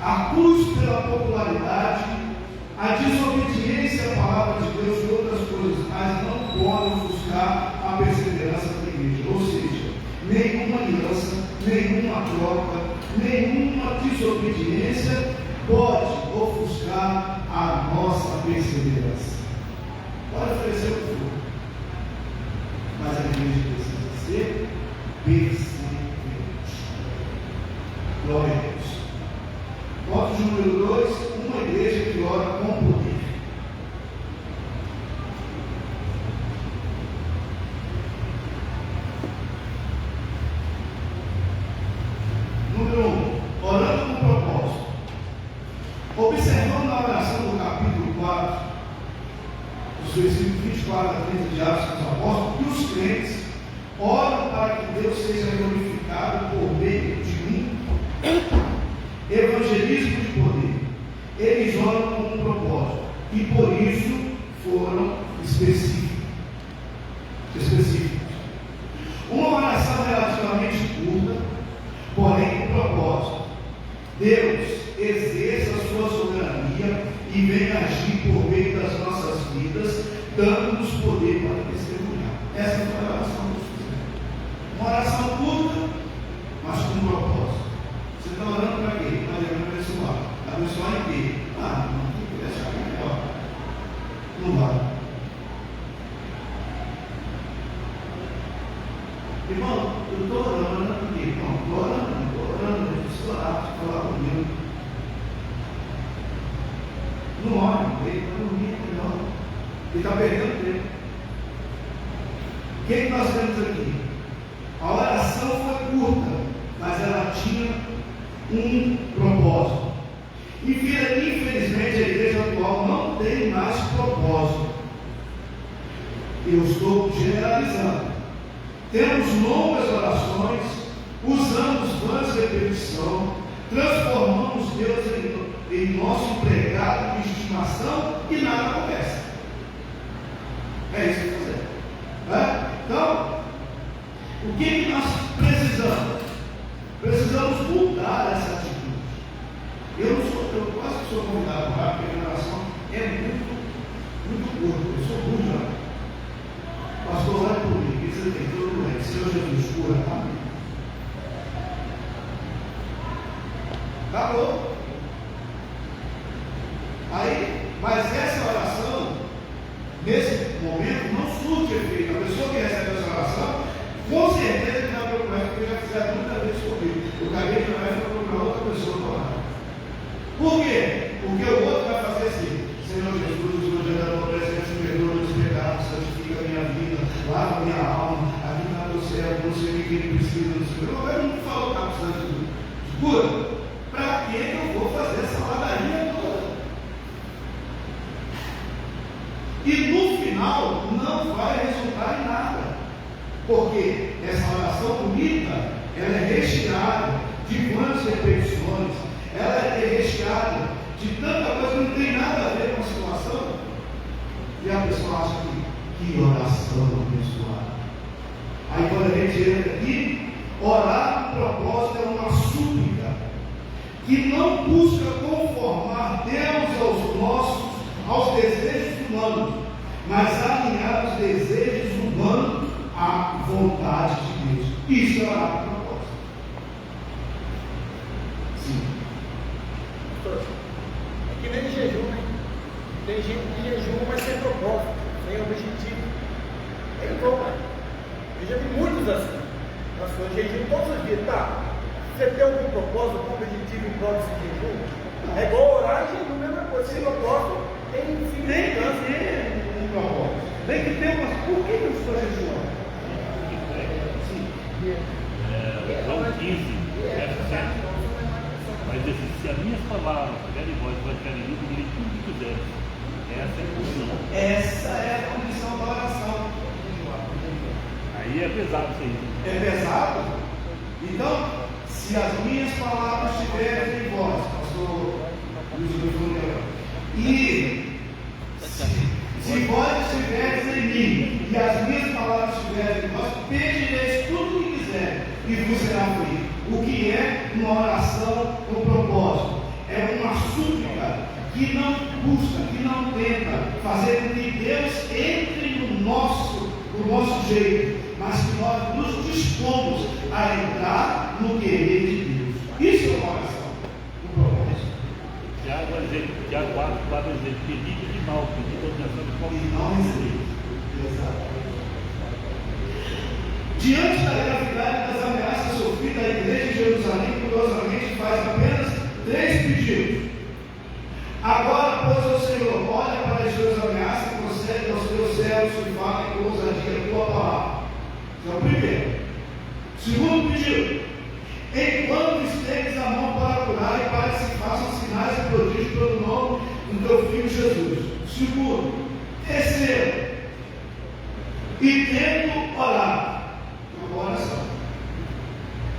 a cruz pela popularidade, a desobediência à palavra de Deus e outras coisas, mas não podem ofuscar a perseverança da igreja. Ou seja, nenhuma aliança, nenhuma troca, nenhuma desobediência pode ofuscar a nossa perseverança. Pode oferecer o que for, mas a igreja precisa ser perseverante. Glória a Deus. Ponto número 2, uma igreja que ora com poder. Número 1, orando com propósito. Observando a oração do capítulo 4, os versículos 24 a 30 de Atos dos Apóstolos, que os crentes oram para que Deus seja glorificado por meio de um evangelismo de poder. Eles oram com um propósito e por isso foram específicos. Uma oração relativamente curta, porém com propósito. Deus exerça a sua soberania e venha agir por meio das nossas vidas, dando-nos poder para testemunhar. Essa foi a oração que nós fizemos. Uma oração curta, mas com propósito. Você está orando para quê? Para abençoar. Abençoar em quê? Não tem que deixar melhor. Não vai. Irmão, eu estou orando por quê? Não, estou orando, eu preciso orar, falar comigo. Não ore, ele está dormindo, não. Ele está perdendo tempo. O que nós temos aqui? A oração foi curta, mas ela tinha um propósito. Infelizmente, a igreja atual não tem mais propósito. Eu estou generalizando. Temos longas orações, usamos vãs de repetição, transformamos Deus em nosso empregado de estimação e nada acontece. É isso que fazemos. Então, o que nós precisamos? Precisamos mudar essa atitude. Eu quase sou convidado para porque a minha oração é muito curta. Eu sou burro. Pastor, olha por mim, que você tem todo doente. Senhor Jesus, cura, amém. Acabou. Aí, mas essa oração, nesse momento, não surte efeito. A pessoa que recebe essa oração, com certeza que vai procurar, porque já fizeram muitas vezes comigo. Eu acabei de orar e vou procurar outra pessoa para orar. Por quê? Porque o outro vai fazer assim: Senhor Jesus, no dia da tua presença, perdoa meus pecados, santifica a minha vida, lava a minha alma, a vida está no céu, não sei o que ele precisa, não sei o que. Eu não falo que está precisando de cura. Para que eu vou fazer essa ladainha toda? E no final final não vai resultar em nada. Porque essa oração bonita, ela é recheada de grandes repetições, ela é recheada de tanta coisa que não tem nada a ver com a situação. E a pessoa acha que oração abençoada. Aí quando a gente entra aqui, orar com propósito é uma súplica que não busca conformar Deus aos desejos humanos, mas alinhar os desejos humanos à vontade de Deus. Isso é orar com propósito. Sim. É que nem jejum, né? Tem gente que jejum, mas sem propósito, sem objetivo. É igual, né? Eu já vi muitos assim. Nós fazemos jejum todos os dias, tá? Você tem algum propósito, algum objetivo em prol desse jejum? É igual orar e jejum, mesma coisa. Sem propósito, tem significância. Tem que ter um propósito. Tem que ter uma. Por que eu estou jejuando? João 15, verso 7. Mas se as minhas palavras estiverem em vós, vós estiverem em mim, pedirei tudo que quiseres. Essa é a condição. Essa é a condição da oração. Aí é pesado isso aí. É pesado? Então, se as minhas palavras estiverem em vós, pastor Luiz Júnior, e se vós estiveres em mim, e as minhas palavras estiverem em vós, pedireis tudo o que quiserem, e vos será feito. O que é uma oração com propósito? É uma súplica que não busca, que não tenta fazer com que Deus entre no nosso jeito, mas que nós nos dispomos a entrar no querer de Deus. Isso é uma oração, um propósito. Tiago 4 diz: pedido de mal, pedido de oração de qualquer E não receber. Exato. Diante da gravidade das ameaças sofridas, a igreja de Jerusalém curiosamente faz apenas 3 pedidos. Agora, pois, ó Senhor, olha para as tuas ameaças e concede aos teus servos que falem com ousadia a tua palavra. Esse é o primeiro. Segundo pedido: enquanto estendes a mão para curar e para que se façam sinais e prodígios pelo nome do teu filho Jesus. Segundo. Terceiro: e tendo orado. Uma oração.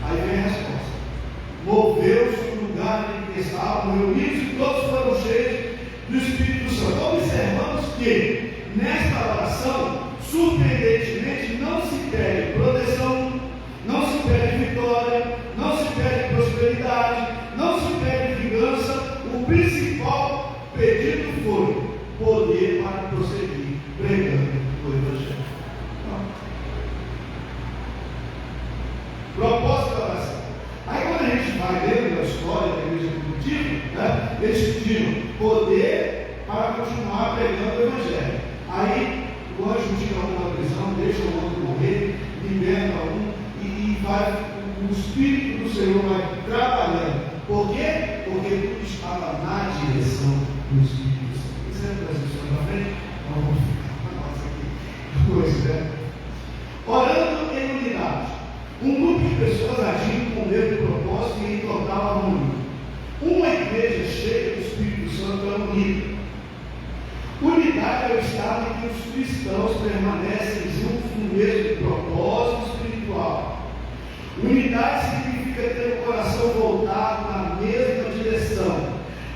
Aí vem a resposta. Moveu-se o lugar em que estavam reunidos e todos foram cheios do Espírito Santo. Observamos que nesta oração, surpreendentemente, não se pede proteção, não se pede vitória, não se pede prosperidade, não se pede vingança. O principal pedido foi poder para prosseguir pregando o Evangelho. Propósito da oração. Aí quando a gente vai lendo a história da igreja primitiva, eles pediram poder para continuar pregando o Evangelho. Aí o anjo tira um da prisão, deixa o outro morrer, liberta um e vai, o Espírito do Senhor vai trabalhando. Por quê? Porque tudo estava na direção do Espírito Santo. Isso é para as pessoas da frente? Vamos ficar para nós aqui. Pois é. Orando em unidade. Um grupo de pessoas agindo com o mesmo propósito e em total harmonia. Uma igreja cheia do Espírito Santo é unida. Unidade é o estado em que os cristãos permanecem juntos no mesmo propósito espiritual. Unidade significa ter o coração voltado na mesma direção,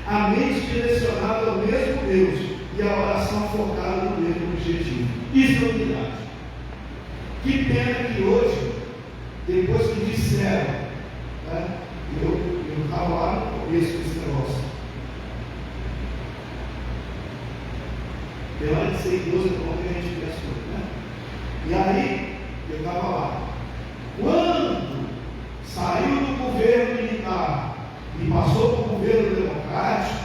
a mente direcionada ao mesmo Deus e a oração focada no mesmo objetivo. Isso é unidade. Que pena que hoje, depois que disseram, eu estava lá no começo desse negócio. Pela de ser idoso, como a gente pensou, E aí, eu estava lá. Quando saiu do governo militar e passou para o governo democrático,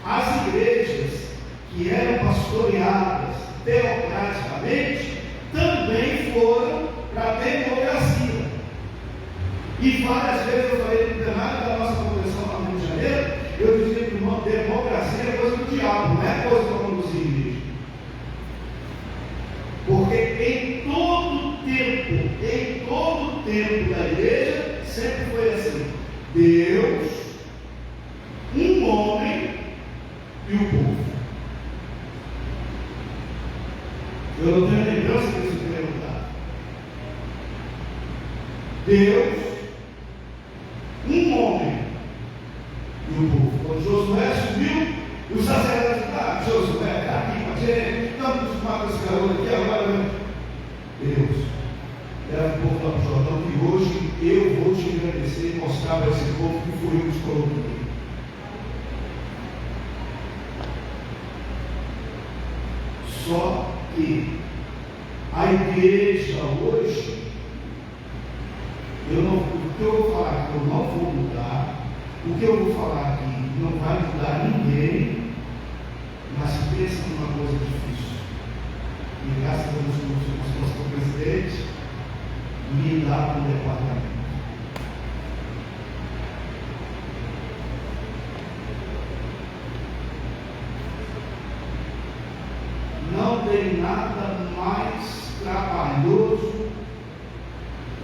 as igrejas que eram pastoreadas teocraticamente também foram para a democracia. E várias vezes eu falei no plenário da nossa convenção lá no Rio de Janeiro, eu dizia que democracia é coisa do diabo, não é coisa para conduzir igreja. Porque em todo tempo da igreja, sempre foi assim: Deus, um homem e o povo. Deus, um homem e o povo. Quando Josué subiu, os sacerdotes falaram: Josué, está aqui com a gente, estamos acostumados com esse calor aqui agora. Deus, leva o povo lá para o Jordão, que hoje eu vou te agradecer e mostrar para esse povo que foi eu que os coloquei. Só que a igreja hoje, o que eu vou falar aqui eu não vou mudar, o que eu vou falar aqui não vai mudar ninguém, mas pensa numa coisa difícil. E graças a Deus, como nosso presidente, me dá para o departamento. Não tem nada mais trabalhoso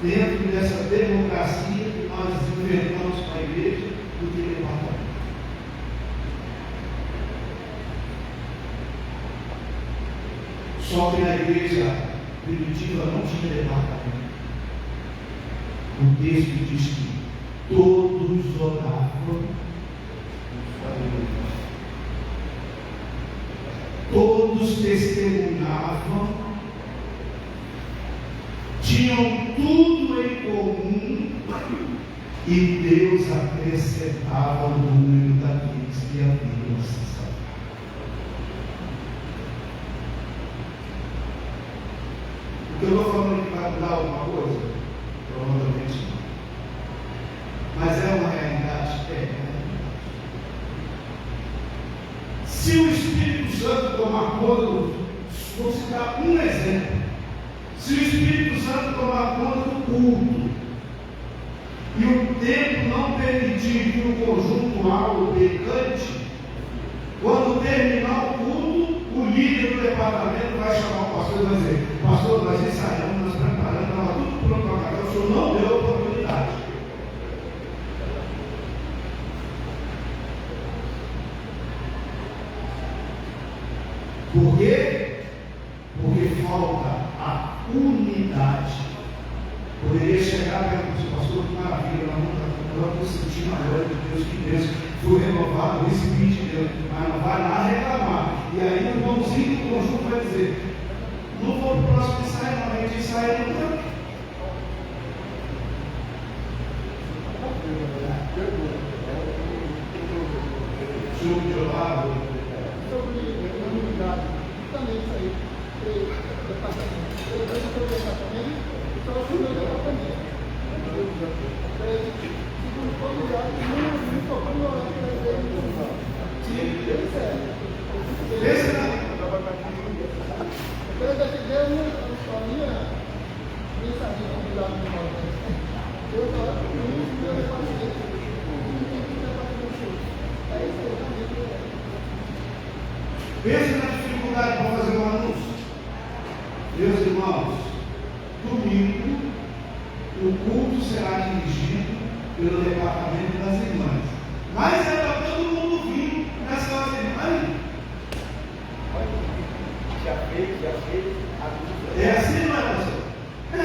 dentro dessa democracia que nós inventamos para a igreja do que departamento. Só que na igreja primitiva não tinha departamento. O texto diz que todos oravam, todos testemunhavam, tinham tudo em comum e Deus acrescentava o número daqueles que haviam se salvo. O que eu estou falando aqui vai mudar alguma coisa? Provavelmente não. Mas é uma realidade? É. Se o Espírito Santo tomar conta, vou citar um exemplo. Se o Espírito Santo tomar conta do culto e o tempo não permitir que o conjunto aula pecante, quando terminar o culto, o líder do departamento vai chamar o pastor e vai dizer: pastor, nós ensaiamos, nós preparamos, estava tudo pronto para cá, o senhor não deu a oportunidade. Por quê? Porque falta a unidade. Poderia chegar perto do seu pastor, que maravilha, nós estamos sentindo a glória de Deus, que Deus foi renovado, recebi de Deus, mas não vai lá reclamar. E aí o irmãozinho do conjunto vai dizer: não vou para o próximo ensaio, não, a gente ensaia no tempo. Jogo de olhado. Sobre a unidade, também isso aí, departamento. Eu vejo que o departamento, só o meu departamento. Segundo for lugar, não tocou no horário da igreja. Sim, isso é. Esse é. Depois da igreja, a minha mensagem de cuidado do Nordeste. Eu estava com o meu departamento. É isso aí, também. Pensa na dificuldade para fazer um anúncio. Meus irmãos, domingo o culto será dirigido pelo departamento das irmãs. Mas é para todo mundo vir nessas irmãs. Já fez. É assim, não é, pastor? É.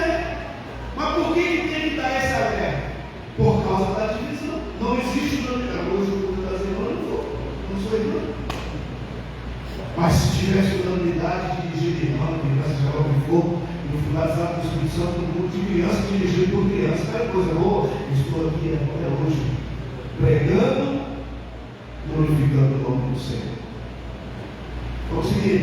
Mas por que tem que dar essa alerta? Por causa da divisão. Não existe hoje o culto das irmãs, não sou irmã. Mas se tivesse unanimidade dirigida de irmã, que graças a Deus for, e no final do Espírito Santo, um grupo de crianças dirigido por crianças, é coisa boa. Estou aqui até hoje pregando, glorificando o nome do Senhor. Vamos seguir.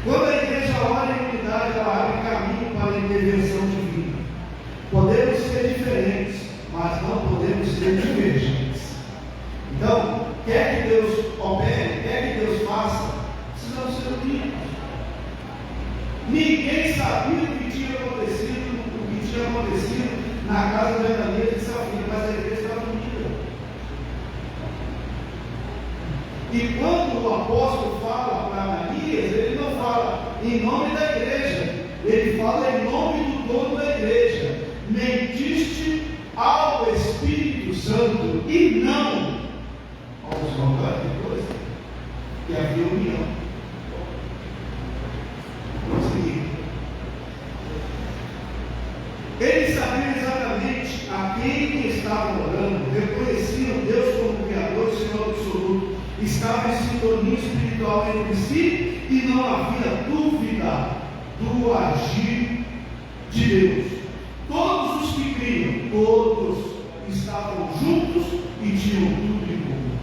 Quando a igreja ora em unidade, ela abre caminho para a intervenção divina. Podemos ser diferentes, mas não podemos ser divergentes. Então, quer que Deus opere, quer que Deus faça, precisamos ser unidos. Ninguém sabia o que tinha acontecido na casa de Ananias e Safira, mas a igreja estava unida. E quando o apóstolo fala para Ananias, ele não fala em nome da igreja, ele fala em nome do dono da igreja. Mentiste ao Espírito Santo e não aos mandamentos, que havia união. Vamos seguir. Eles sabiam exatamente a quem estavam orando, reconheciam Deus como Criador e Senhor absoluto, estavam em sintonia espiritual entre si e não havia dúvida do agir de Deus. Todos os que criam, todos estavam juntos e tinham tudo em comum.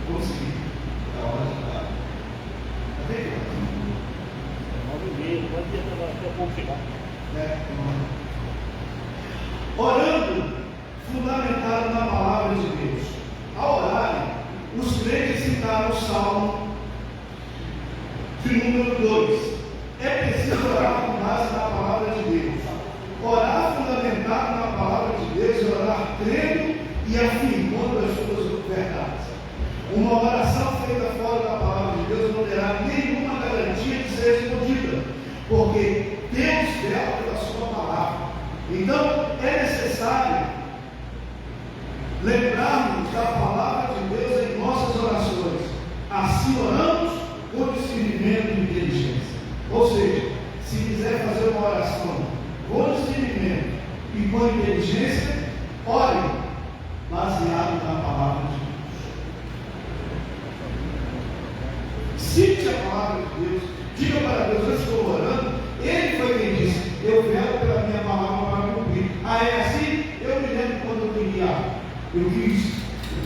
Vamos seguir. É hora de dar. Está bem? 9h30, pode ter daqui a pouco chegar. Orando, fundamentado na palavra de Deus. Ao orarem, os crentes citaram o Salmo de número 2. É preciso orar com base na palavra de Deus. Orar fundamentado na palavra de Deus é orar crendo e afirmando as suas verdades. Uma oração feita fora da palavra de Deus não terá nenhuma garantia de ser respondida, porque Deus vela pela sua palavra. Então é necessário lembrarmos da palavra de Deus em nossas orações. Assim oramos com discernimento e inteligência. Ou seja, se quiser fazer uma oração com discernimento e com inteligência, ore baseado na palavra de Deus. Cite a palavra de Deus, diga para Deus: eu estou orando. Ele foi quem disse: eu velo pela minha palavra para cumprir. É assim? Eu me lembro quando eu quis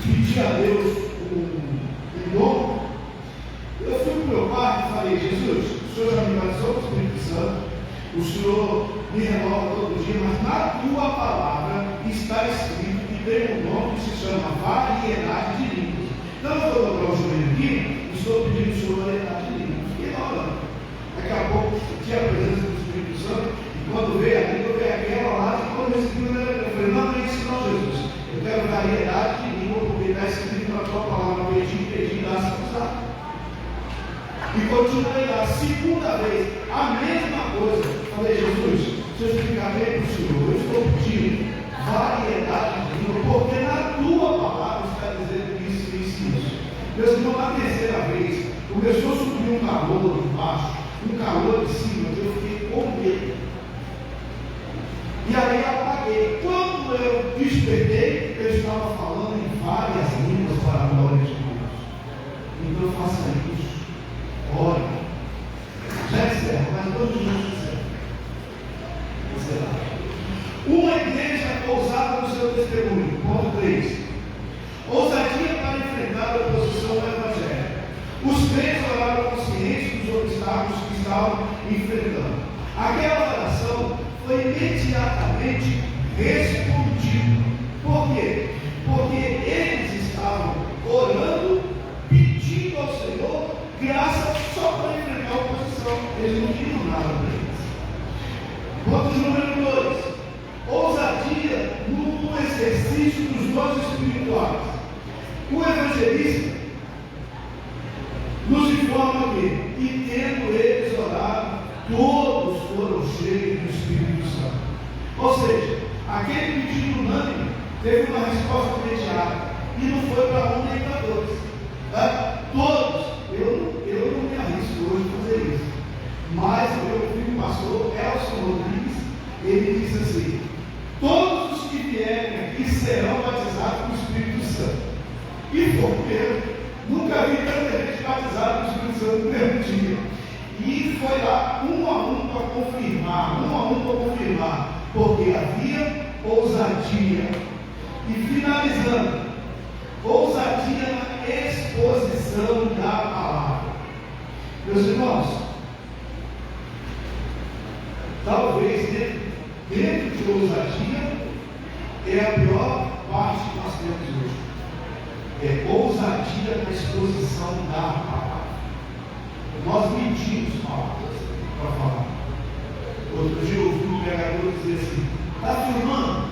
pedir a Deus um dom. Eu fui para o meu quarto e falei: Jesus, o Senhor já me batizou com o Espírito Santo, o Senhor me renova todo dia, mas na tua palavra está escrito que tem um nome que se chama variedade de línguas. Então eu vou dobrar o joelho aqui, estou pedindo o Senhor variedade de línguas. Fiquei na hora. Daqui a pouco tinha a presença do Espírito Santo, e quando veio a língua, veio aquela lá, e quando eu recebi, eu falei: não é isso não, Jesus. Eu quero variedade de língua, porque está escrito na tua palavra: pedi, dá-se usar. E continuei a segunda vez, a mesma coisa. Falei: Jesus, se eu explicar bem para o Senhor, eu estou pedindo variedade de língua, porque na tua palavra está dizendo isso, isso e isso. Meus irmãos, na terceira vez, começou a subir um calor de baixo, um calor de cima, que eu fiquei com medo. E aí apaguei. Quando eu despertei, eu estava falando em várias línguas para a glória de Deus. Então faça isso. Ore. Já encerro, mas 2 minutos encerro. Uma igreja ousada no seu testemunho. Ponto 3. Ousadia para enfrentar a oposição ao Evangelho. Os crentes oraram conscientes dos obstáculos que estavam enfrentando. Aquela oração foi imediatamente respondida. Por quê? Porque eles estavam orando, pedindo ao Senhor graça só para enfrentar a oposição. Eles não tinham nada para eles. Ponto número 2. Ousadia no exercício dos dons espirituais. O evangelista nos informa que, e tendo eles orado, todos foram cheios do Espírito Santo. Ou seja, aquele pedido unânime teve uma resposta imediata, e não foi para um nem para dois. Tá? Todos. Eu não me arrisco hoje a fazer isso, mas o meu filho pastor Elson Rodrigues, ele disse assim: todos os que vierem aqui serão batizados com o Espírito Santo. E foi mesmo. Nunca vi tanta gente batizada com o Espírito Santo no mesmo dia. E foi lá um a um para confirmar, porque havia ousadia. E finalizando, ousadia na exposição da palavra. Meus irmãos, talvez dentro de ousadia é a pior parte que nós temos hoje. É ousadia na exposição da palavra. Nós mentimos palavras para falar. Outro dia eu ouvi um pregador dizer assim: está filmando?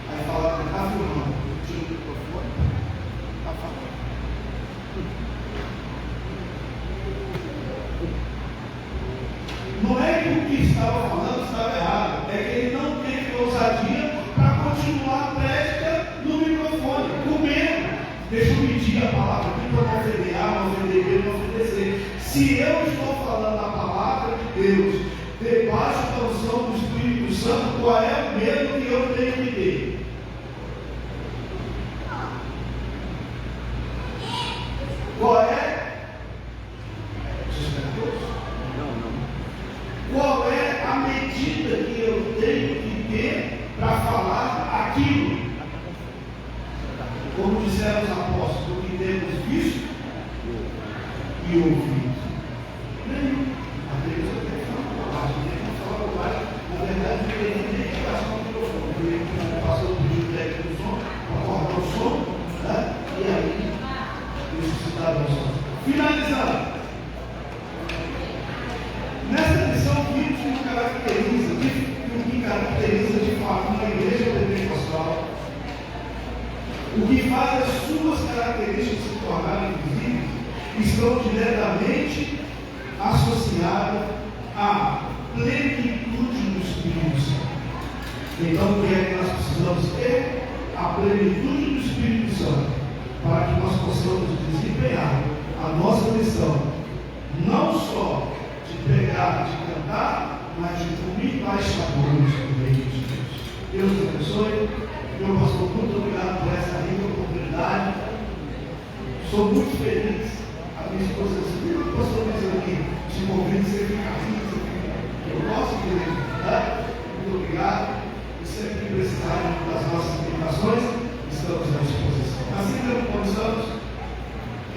Aí falava: está filmando. Tira o microfone, está falando. Não é que o que estava falando estava errado, é que ele não teve ousadia para continuar a prédica no microfone, comendo. Deixa eu medir a palavra aqui para não ofender A, não ofender B, não oferecer. Se eu estou falando a palavra de Deus, debaixo da unção do Espírito Santo, qual é o medo que eu tenho que ter? Qual é? Qual é a medida que eu tenho que ter para falar aquilo? Como disseram os apóstolos, o que temos visto e ouvido. Nenhum. A Deus eu tenho que falar bobagem, na verdade, não tem nem ligação ao microfone. Ele passou o vídeo técnico do som, acordar o som, né? E aí, ressuscitaram o som. Finalizando. Nessa lição, vimos o que caracteriza de fato uma igreja pentecostal, o que faz as suas características se tornarem visíveis, estão diretamente associadas à plenitude do Espírito Santo. Então, o que é que nós precisamos ter? A plenitude do Espírito Santo, para que nós possamos desempenhar a nossa missão, não só de pregar, de cantar, mas de cumprir mais sabores do reino de Deus. Deus te abençoe. Meu pastor, muito obrigado por essa rica oportunidade. Sou muito feliz. A minha esposa disse: o pastor diz aqui, te convido, você fica assim, você fica. Eu gosto de igreja, né? Muito obrigado. E sempre que precisarem das nossas indicações, estamos à disposição. Assim como começamos,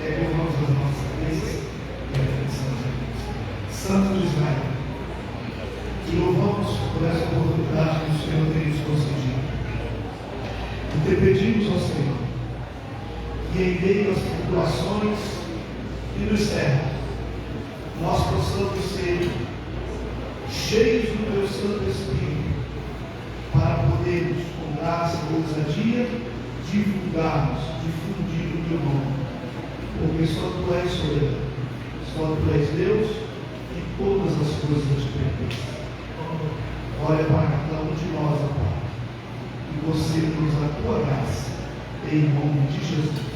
vamos às nossas crenças e reflexões. Santo de Israel, te louvamos por essa oportunidade que o Senhor tem nos concedido. E te pedimos ao Senhor que em meio às tribulações e nos cercam, nós possamos ser cheios do teu Santo Espírito, para podermos, com graça e ousadia, divulgarmos, difundir o teu nome, porque só tu és soberano, só tu és Deus, e todas as coisas te pertencem. Olha para cada um de nós, ó Pai, e conceda-nos a tua graça, em nome de Jesus.